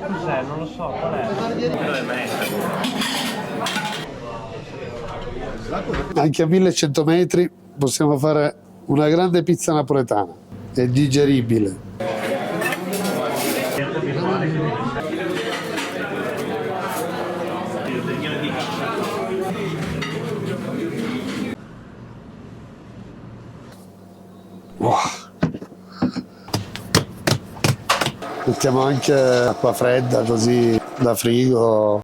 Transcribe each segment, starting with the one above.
Cos'è? Non lo so, qual è? Quello è maestro. Anche a 1100 metri possiamo fare una grande pizza napoletana, è digeribile. Wow. Mettiamo anche acqua fredda così da frigo.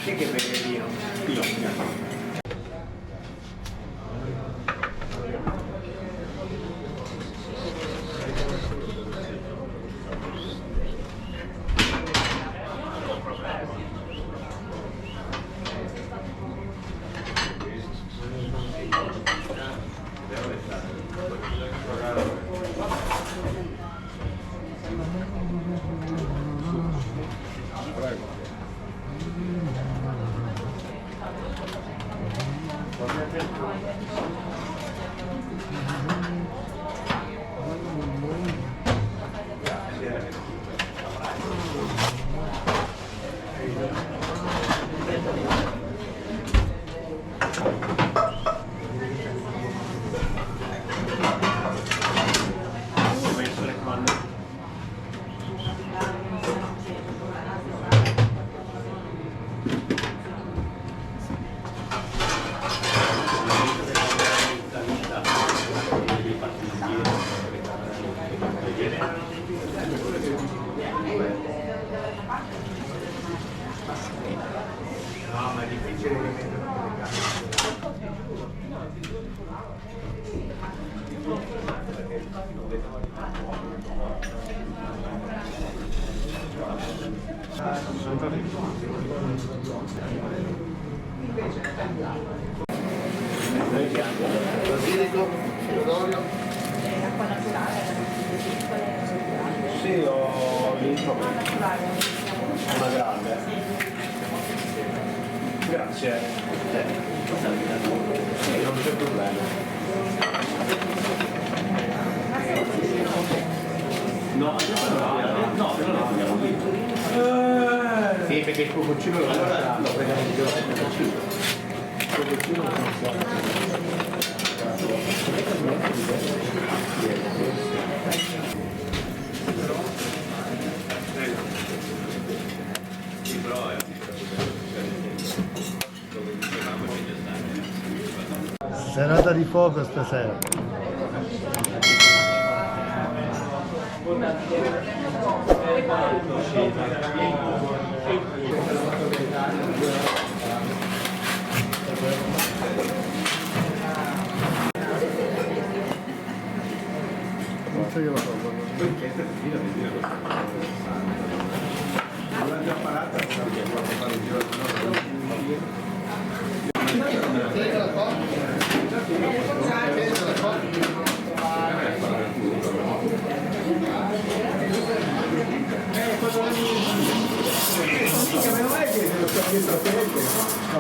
Che bellino. No, ma è difficile che basilico, pomodoro. Acqua naturale, Sì, ho vinto una grande. Grazie. Sì, non c'è problema. No, no, non abbiamo vinto. Sì, perché il cucuccino lo prendiamo di giorno. Il cucuccino non so. Serata di fuoco stasera. Non so io lo so. Meno male che se lo sto dietro a te.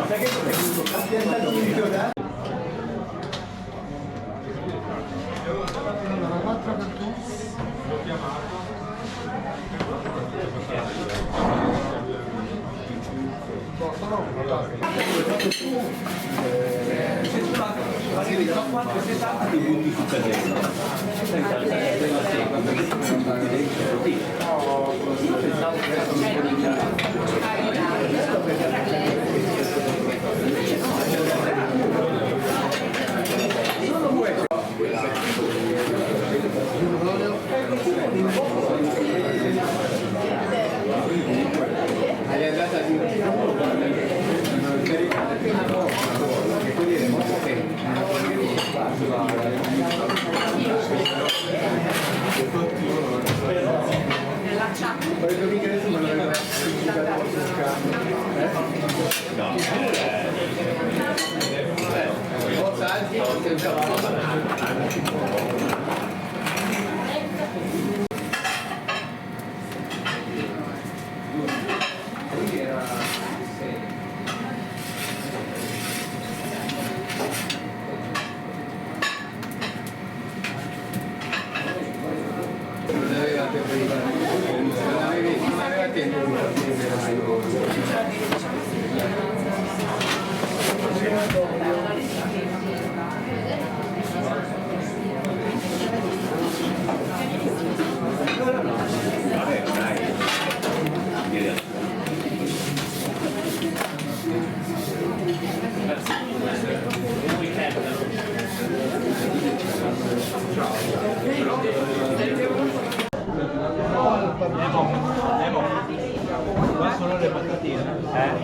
Qua sono le patatine.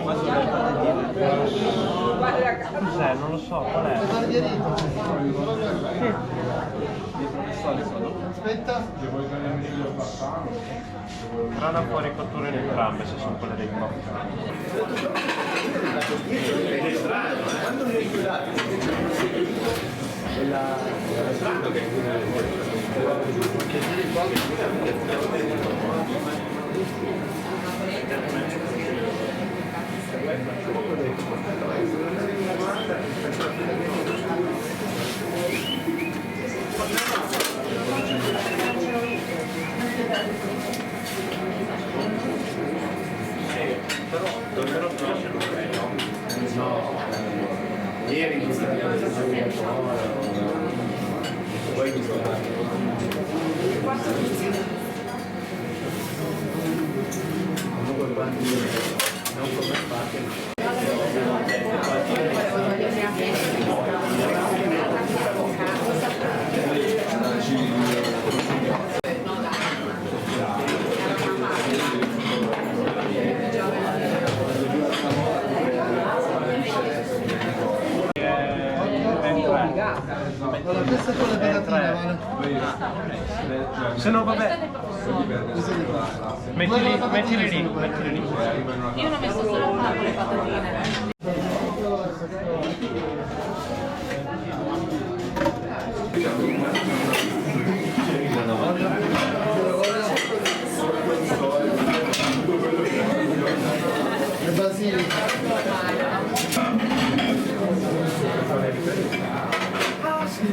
Qua sono le patatine. Cos'è? Non lo so, qual è? Margherita. Sì. I professori sono? Aspetta. Strana fuori cottura in entrambe se sono quelle dei cocchi. Quando mi ricordate? Strano che Però dovrebbero conoscerlo. no, ieri mi sta poi mi non come fate. Allora, questa è quella patatine, vale? Se no vabbè. Mettili lì. Io non ho messo solo una con le patatine. Le basilica. Sì.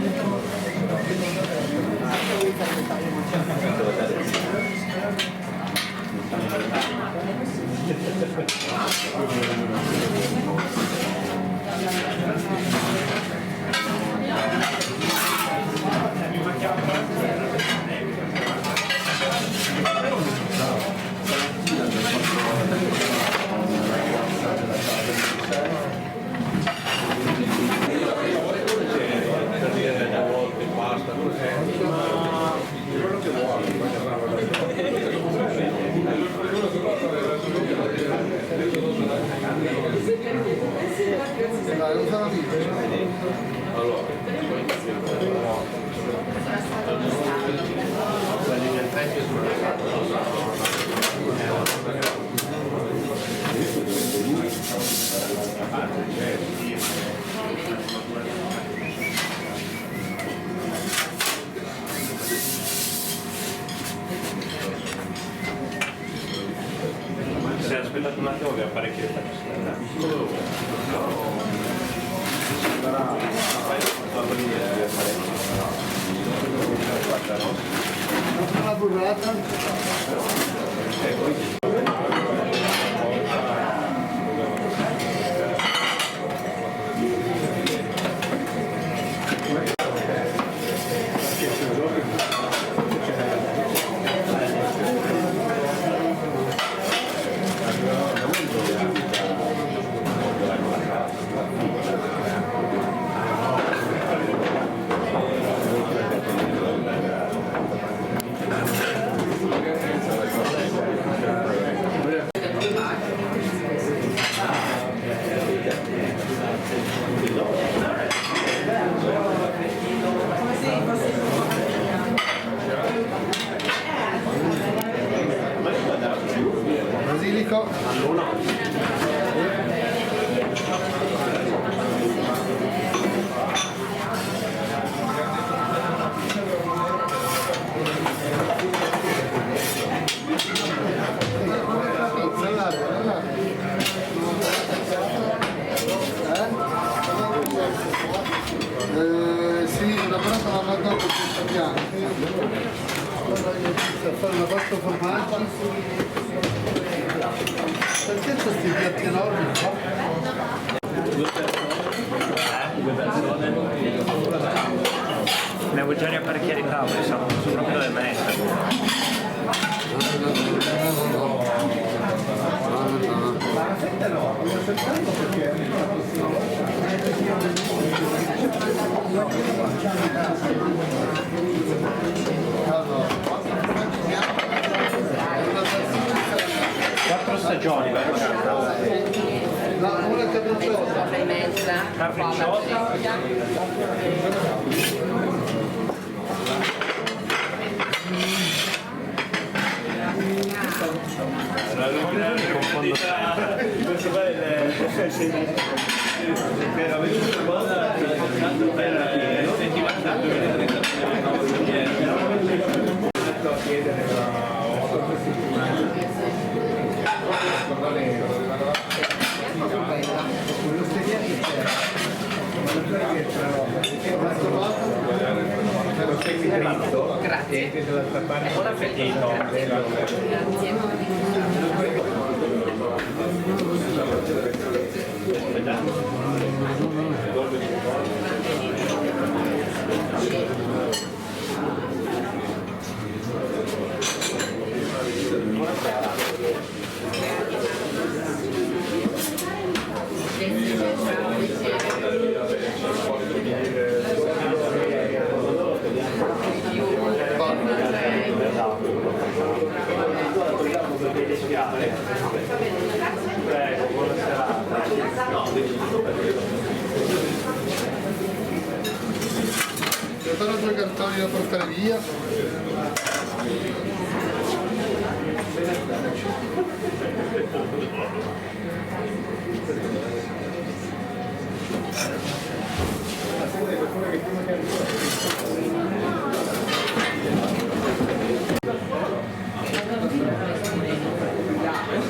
aspettate un attimo che apparecchi le faccio Una burrata. Basilico. Sì, una pronta la mandato con questo piano. A fare una pasta formaggi. Perché questi piatti enormi qua? Ne avevo già riapparecchiati i tavoli, sono proprio delle maestre. Quattro stagioni, vero? Una capricciosa. Capricciosa. Confondo Grazie. buon appetito. Prego, buona serata. Preparo due cartoni da portare via.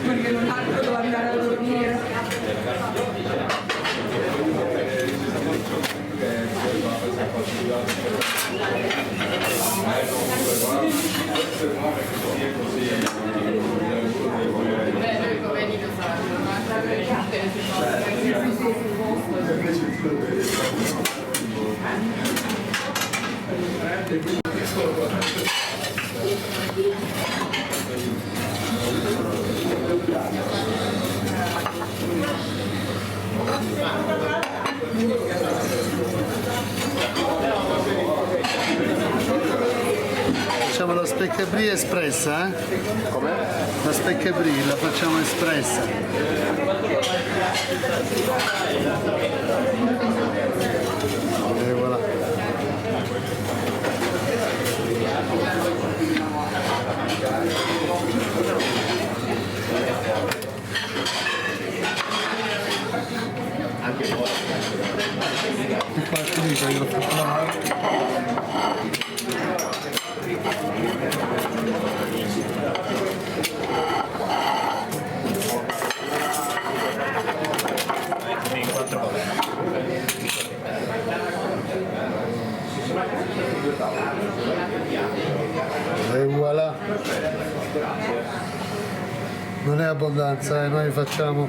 Perché non altro devo andare a dormire. Facciamo la specca brie espressa, eh? Come? La specca brie la facciamo espressa. E voilà. E qua è finito, io l'ho fatto male. Non è abbondanza, noi facciamo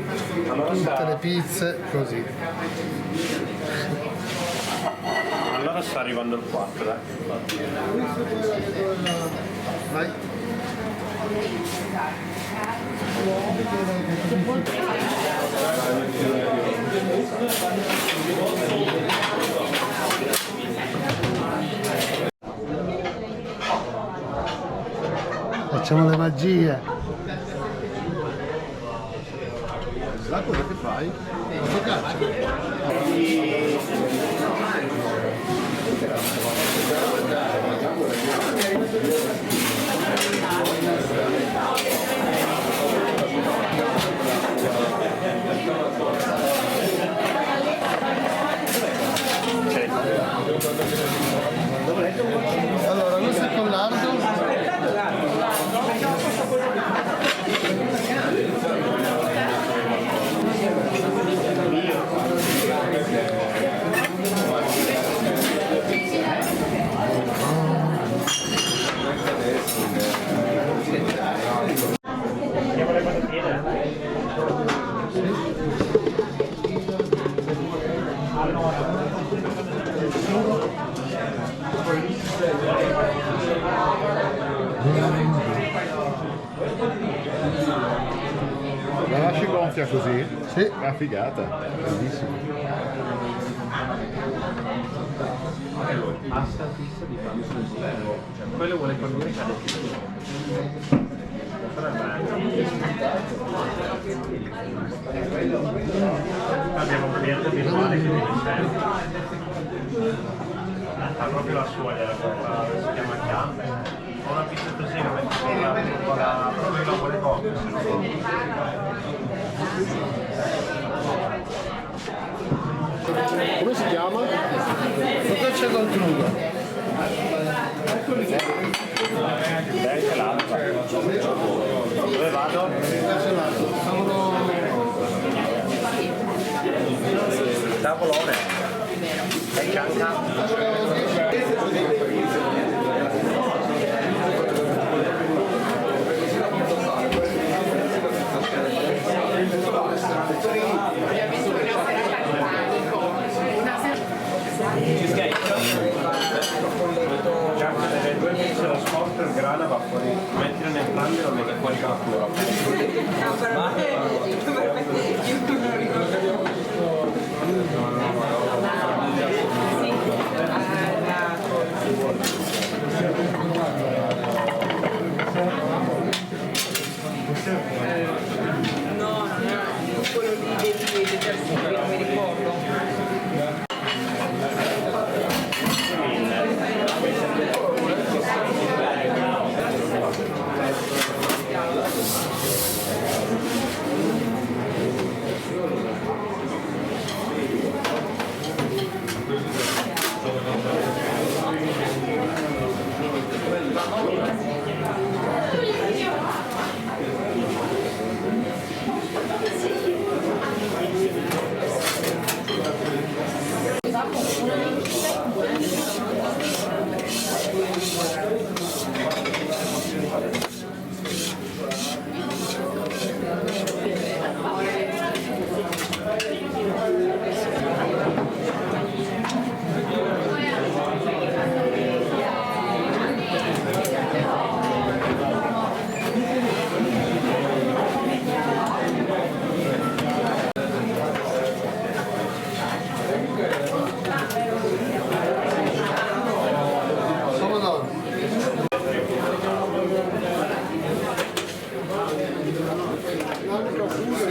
tutte le pizze così. Allora sta arrivando il 4, dai. Vai. Facciamo le magie. La cosa che fai? Focaccia. Allora, questo è con lardo. Andiamo le patatine. La lasci gonfia così? Sì. È una figata, bellissimo. Pasta fissa di panzo così. Cioè, quello vuole condire cade più. Abbiamo un cliente abituale che viene sempre. Ha proprio la sua, si chiama Chiambe. Ho una pizza così, la metto sopra, proprio la vuole coppia, se no. Come si chiama? Focaccia col crudo. Dai, ce l'ha. Dove vado? Focaccia lardo. Tavolone. Dai, canca. Giacca delle due pizze lo sport, il grana va fuori, mettilo in entrambi lo metti fuori cattura. No, non è quello lì dei detersivi, non mi ricordo.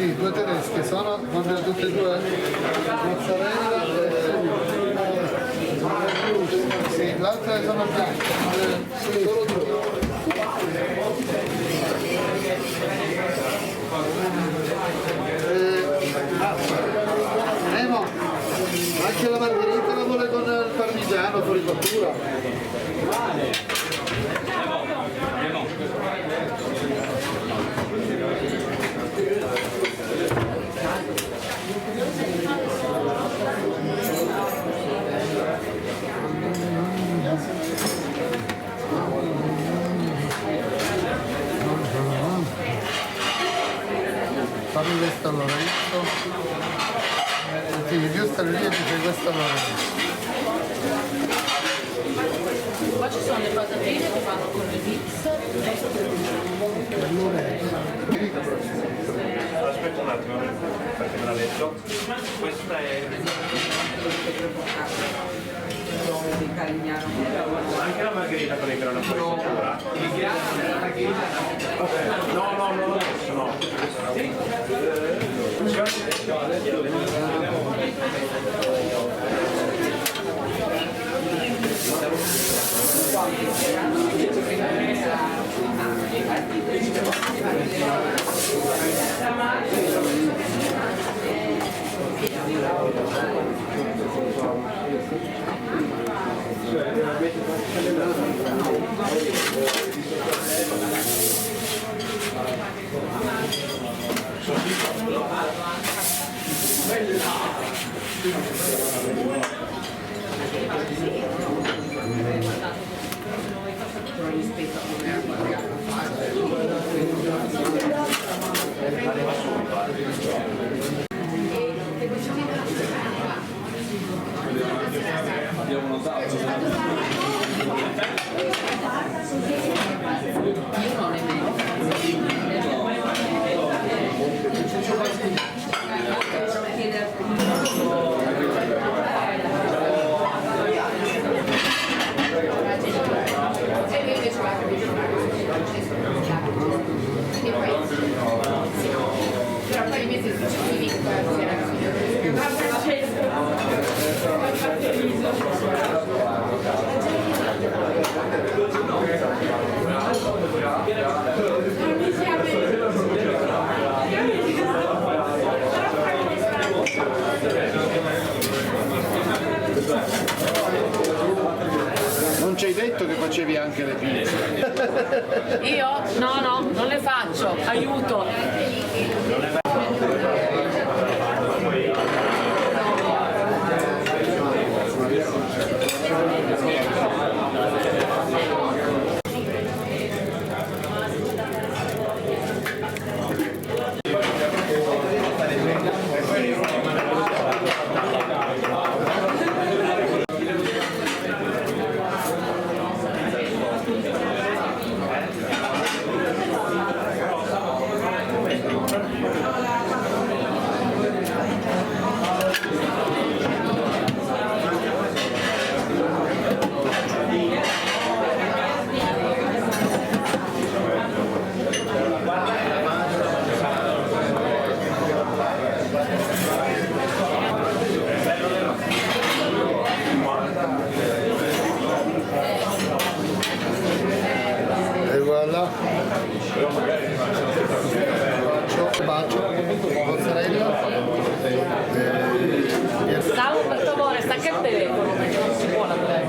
Sì, due tedesche sono, vanno tutte e due mozzarella e sì, l'altra sono bianche, sì, solo due. Nemo, anche la margherita la vuole con il parmigiano fuori cottura. fammi questo a Lorenzo. Sì, più sta lì e dice questo a Lorenzo. Qua ci sono le patatine che vanno con il mix. Aspetta un attimo, perché me l'ha detto. Questa è... Anche la margherita con i grana fuori sopra. No, adesso no. Non ci hai detto che facevi anche le pizze? Io? No, non le faccio, aiuto. Salvo, per favore, stacca il telefono perché non si può lavorare.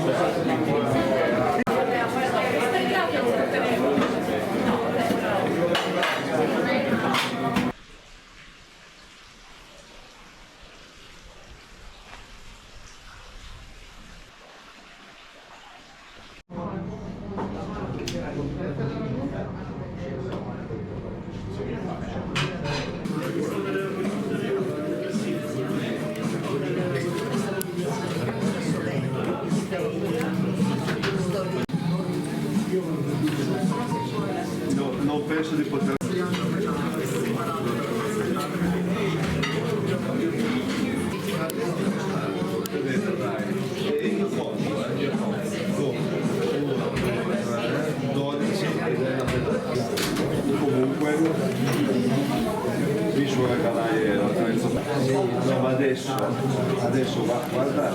Non penso di poter... Comunque qui sulla calaia no, ma adesso va a guardare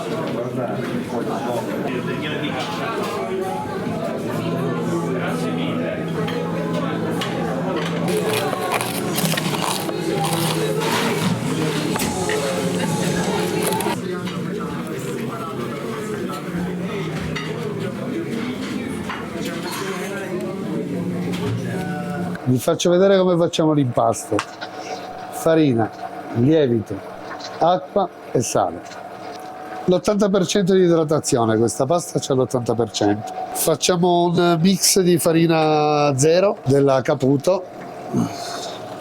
Grazie mille. Vi faccio vedere come facciamo l'impasto. Farina, lievito, acqua e sale. L'80% di idratazione, questa pasta c'è l'80%. Facciamo un mix di farina zero della Caputo,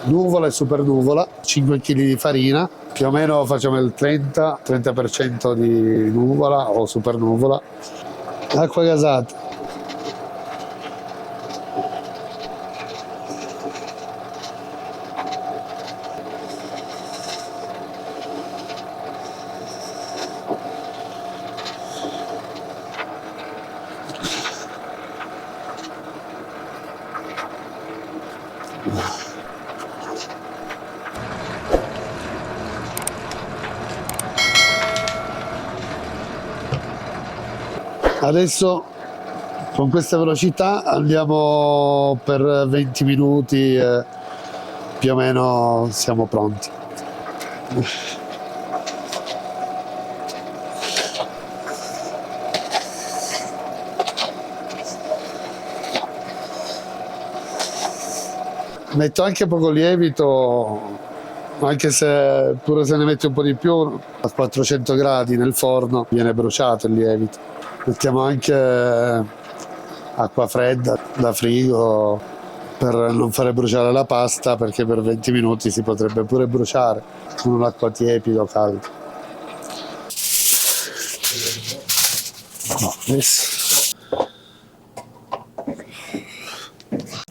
nuvola e super nuvola, 5 kg di farina, più o meno facciamo il 30% di nuvola o super nuvola, acqua gasata. Adesso con questa velocità andiamo per 20 minuti e più o meno siamo pronti. Metto anche poco lievito, anche se pure se ne metti un po' di più, a 400 gradi nel forno viene bruciato il lievito. Mettiamo anche acqua fredda da frigo per non fare bruciare la pasta, perché per 20 minuti si potrebbe pure bruciare con un'acqua tiepida o calda.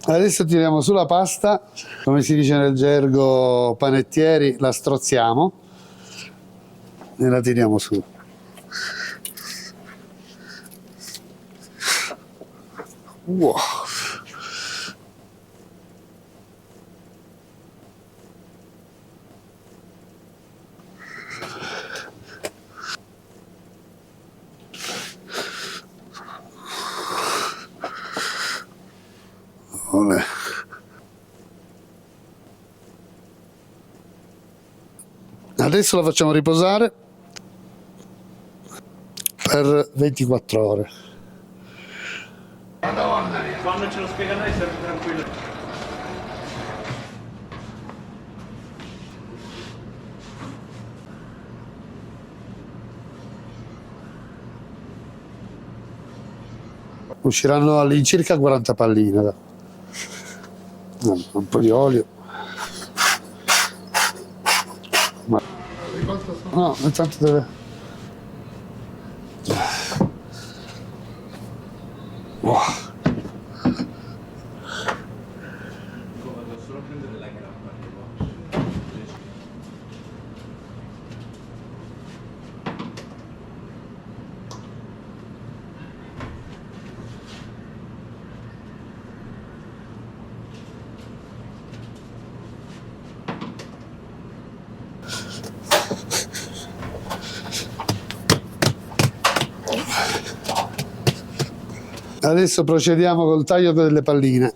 Adesso tiriamo su la pasta, come si dice nel gergo panettieri, la strozziamo e la tiriamo su. Wow. Olè. Adesso la facciamo riposare per 24 ore. Quando ce lo spiega lei state tranquillo. Usciranno all'incirca 40 palline. Un po' di olio. No, intanto deve... Wow. Adesso procediamo col taglio delle palline.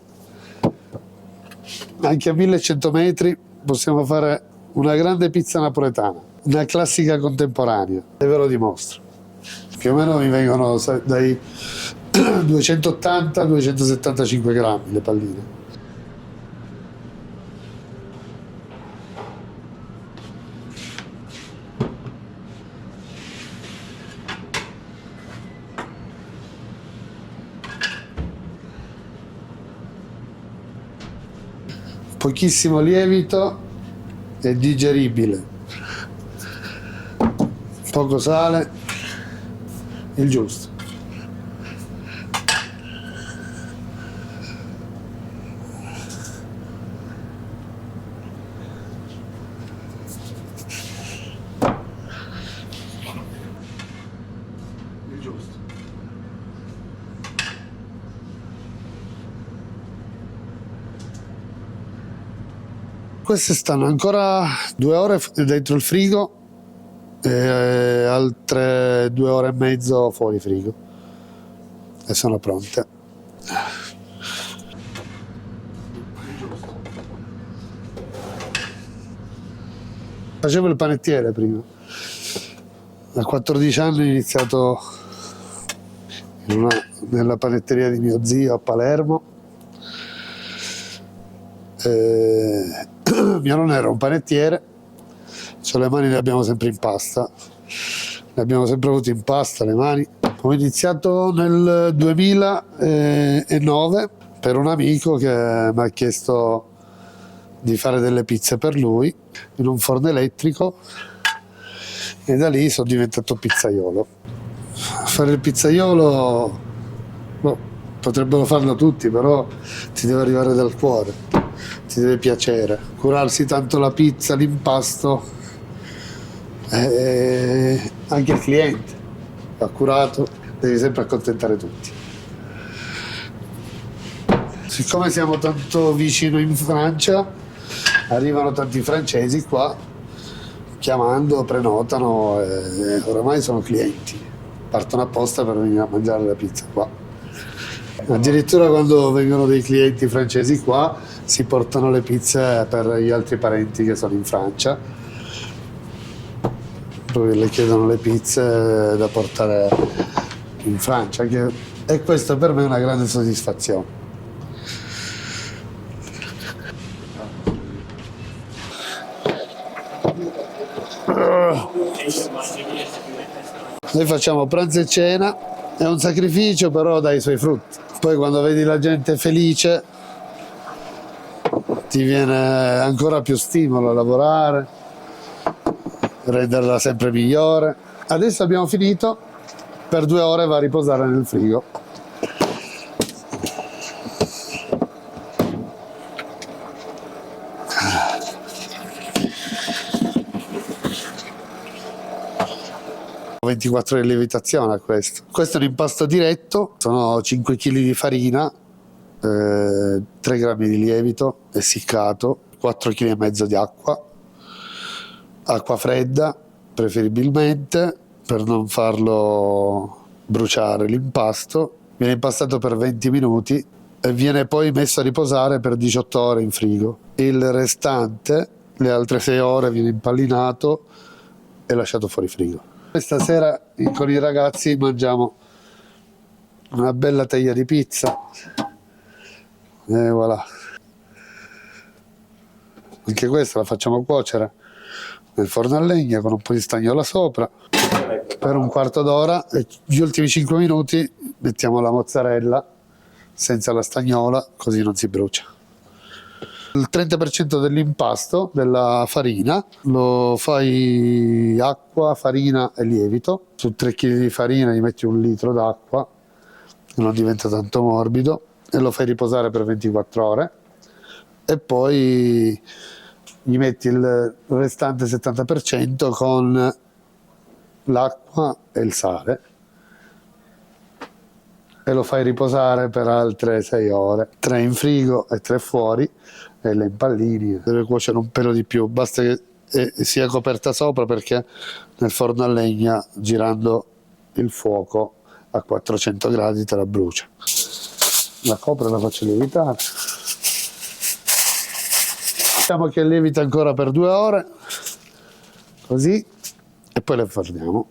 Anche a 1100 metri possiamo fare una grande pizza napoletana, una classica contemporanea, e ve lo dimostro. Più o meno mi vengono dai 280 275 grammi le palline. Pochissimo lievito e digeribile, poco sale, il giusto. Il giusto. Queste stanno ancora 2 ore dentro il frigo e altre 2 ore e mezzo fuori frigo e sono pronte. Facevo il panettiere prima. A 14 anni ho iniziato nella panetteria di mio zio a Palermo. Mio nonno era un panettiere, cioè le mani le abbiamo sempre in pasta, le abbiamo sempre avute in pasta le mani. Ho iniziato nel 2009 per un amico che mi ha chiesto di fare delle pizze per lui in un forno elettrico e da lì sono diventato pizzaiolo. Fare il pizzaiolo, boh, potrebbero farlo tutti, però ti deve arrivare dal cuore, ti deve piacere. Curarsi tanto la pizza, l'impasto, anche il cliente va curato, devi sempre accontentare tutti. Siccome siamo tanto vicino in Francia, arrivano tanti francesi qua, chiamando, prenotano e oramai sono clienti, partono apposta per venire a mangiare la pizza qua. Addirittura quando vengono dei clienti francesi qua si portano le pizze per gli altri parenti che sono in Francia, poi le chiedono le pizze da portare in Francia, e questo per me è una grande soddisfazione. Noi facciamo pranzo e cena, è un sacrificio però dà i suoi frutti. Poi quando vedi la gente felice ti viene ancora più stimolo a lavorare, renderla sempre migliore. Adesso abbiamo finito, per 2 ore va a riposare nel frigo. Ho 24 ore di lievitazione a questo. Questo è un impasto diretto, sono 5 kg di farina, 3 grammi di lievito essiccato, 4,5 kg di acqua fredda preferibilmente per non farlo bruciare l'impasto. Viene impastato per 20 minuti e viene poi messo a riposare per 18 ore in frigo. Il restante, le altre 6 ore, viene impallinato e lasciato fuori frigo. Questa sera con i ragazzi mangiamo una bella teglia di pizza e voilà. Anche questa la facciamo cuocere nel forno a legna con un po' di stagnola sopra per un quarto d'ora e gli ultimi 5 minuti mettiamo la mozzarella senza la stagnola, così non si brucia. Il 30% dell'impasto della farina lo fai acqua, farina e lievito. Su 3 kg di farina gli metti 1 litro d'acqua, non diventa tanto morbido, e lo fai riposare per 24 ore e poi gli metti il restante 70% con l'acqua e il sale e lo fai riposare per altre 6 ore, 3 in frigo e 3 fuori, e le impallini. Deve cuocere un pelo di più, basta che sia coperta sopra, perché nel forno a legna, girando il fuoco a 400 gradi, te la brucia. La copro e la faccio lievitare. Diciamo che lievita ancora per 2 ore, così, e poi le forniamo.